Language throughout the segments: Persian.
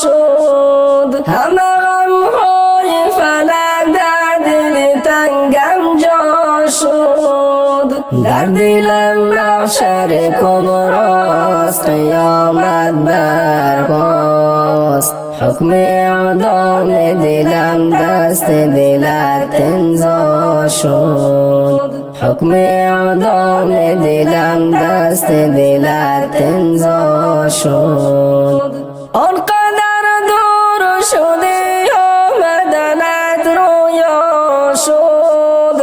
شد همه غمهای فلک در دل تنگم جا شد در دلم محشر کبراست قیامت برپاست حکم اعدام دلم دست دلت امضا شد حکم اعدام دلم دست دلت امضا شد آنقدر دور شدی آمدنت رویا شد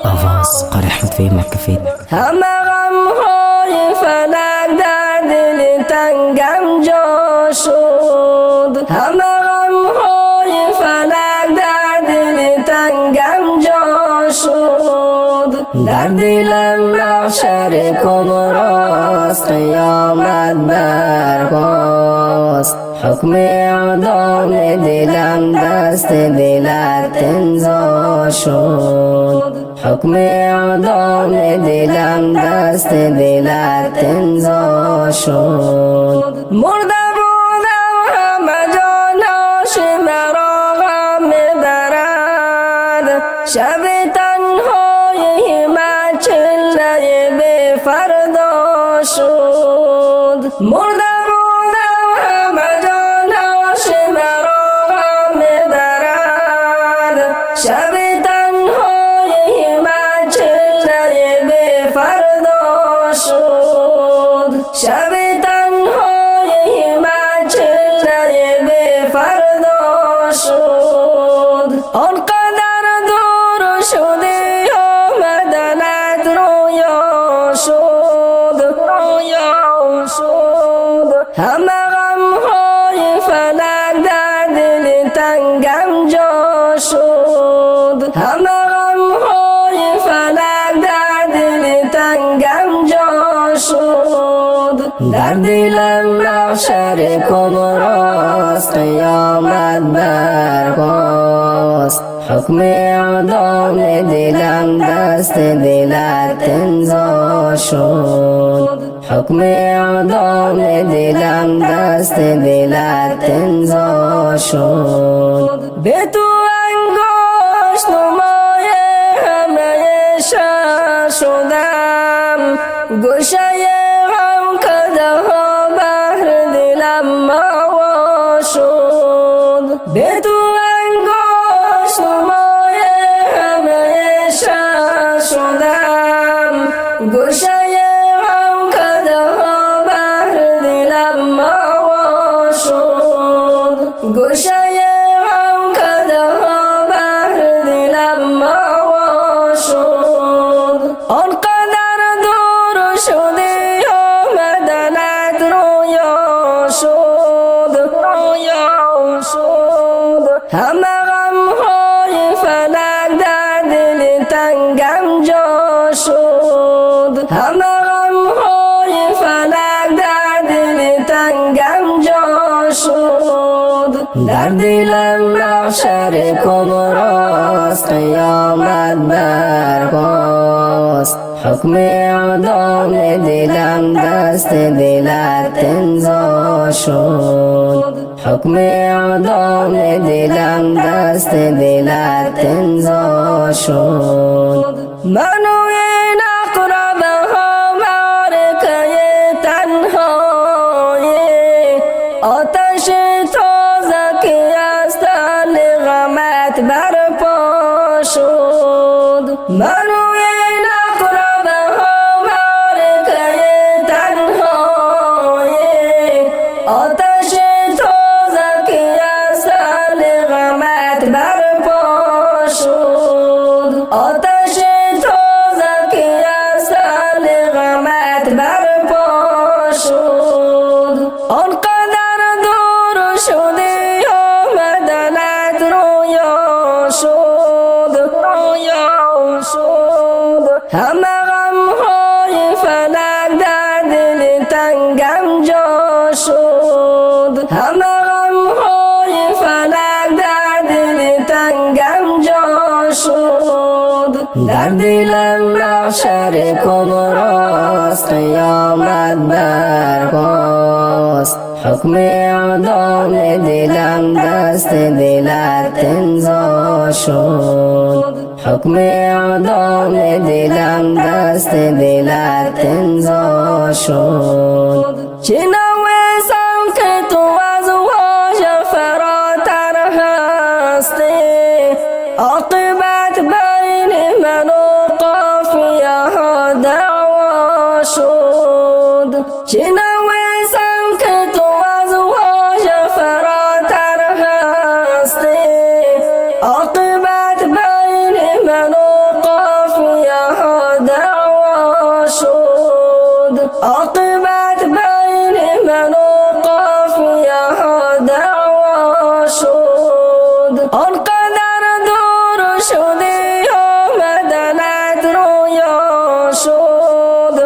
آواز قاری احمد فهیم مکفید همه غمهای فلک در دل تنگم جا شد همه غمهای فلک در دل تنگم جا شد در دلم محشر کبراست قیامت برپاست حکم اعدام دلم دست دلت امضا شد حکم اعدام دلم دست دلت امضا شد مرده بودم همه جاناش مرا غم میبرد شب تنهای همه چله به فردا شد مرده بودم همه جاناش مرا غم میبرد شب تنهای همه چله به فردا شد شب تنهای همه چله به فردا شد آنقدر دور شدی آمدنت رویا شد همه غمهای فلک در دل تنگم جا شد همه غمهای فلک در دل تنگم جا شد در دلم محشر کبراست قیامت برپاست حکم اعدام دلم دست دلت امضا شد حکم اعدام دلم دست دلت امضا شد به تو انگشت نمای همه شهر شدم گوشه غم کده ها بهر دلم موا شد به تو انگشت نمای همه شهر شدم گوشه غم کده ها بهر دلم موا شد گوشه غم کده ها بهر دلم موا شد آنقدر دور شدی آمدنت رویا شد همه غمهای فلک در دل تنگم جا شد همه غمهای فلک در دل تنگم جا شد در دلم محشر کبراست قیامت برپاست حکم اعدام دلم دست دلت امضا شد حکم اعدام دلم دست دلت امضا شد منو این اقربه ها معرکه تنهایی آتش تازه که از تن غمت برپا شد منو این اقربه ها معرکه تنهایی آتش تازه که از تن غمت برپا شد آتش تازه که از تن غمت برپا شد آنقدر دور شدی آمدنت رویا شد همه غمهای فلک در دل تنگم جا شد همه غمهای فلک در دل تنگم جا شد در دلم محشر کبراست قیامت برپاست حكم إعدام دلم دست دلت زاشد حكم إعدام دلم دست دلت زاشد شنویسم که تو از واژ فراتر هستی عاقبت بین من و قافیه ها دعوا شد شنویسم که تو از واژ فراتر هستی عاقبت بین من و قافیه ها دعوا شد عاقبت بین من و قافیه ها دعوا شد آنقدر دور شدی آمدنت رویا شد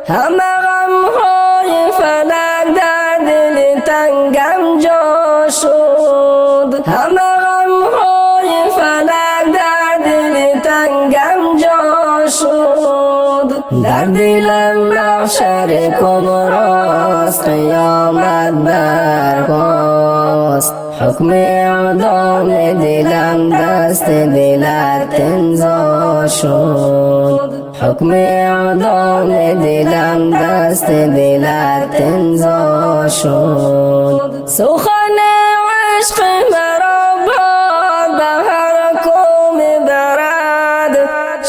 همه غمهای فلک در دل تنگم جا شد همه غمهای فلک در دل تنگم جا شد در دلم محشر کبراست قیامت برپاست حکم اعدام دلم دست دلت امضا شد حکم اعدام دلم دست دلت امضا شد سخن عشق مرا باد به هر کو میبرد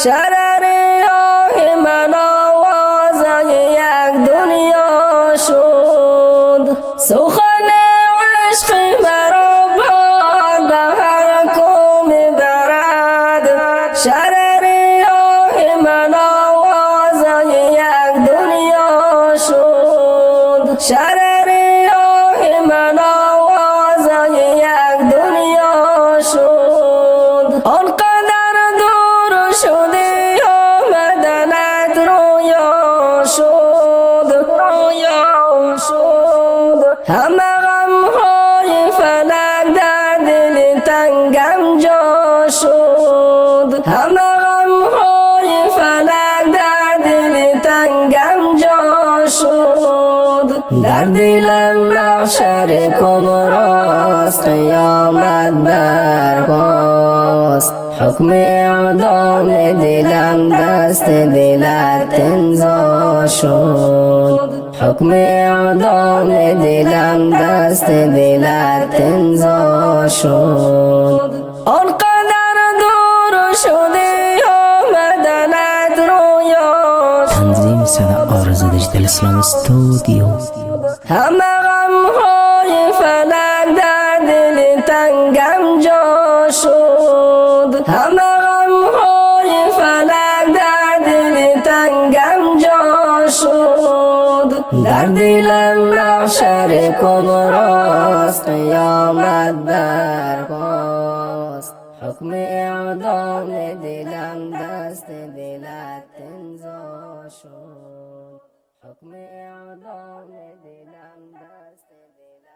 شرر آه من آوازه یک دنیا شد سخن عشق مرا باد به هر کو میبرد شرر آه من آوازه یک دنیا شد شرر آه من آوازه یک دنیا شد آنقدر دور شدی آمدنت رویا شد همه غمهای فلک در دل تنگم جا شد همه غمهای فلک در دل تنگم جا شد در دلم محشر کبراست قیامت برپاست حکم اعدام دلم دست دلت امضا شد حکم اعدام دلم دست دلت امضا شد آنقدر دور شدی آمدنت رویا تنظیم صدا آرزو دیجیتال اسلام استودیو همه غمهای فلک در دل تنگم جا شد همه غمهای فلک در دل تنگم جا شد در دلم محشر کبراست قیامت برپاست حکم اعدام دلم دست دلت امضا شد حکم اعدام دلم دست دلت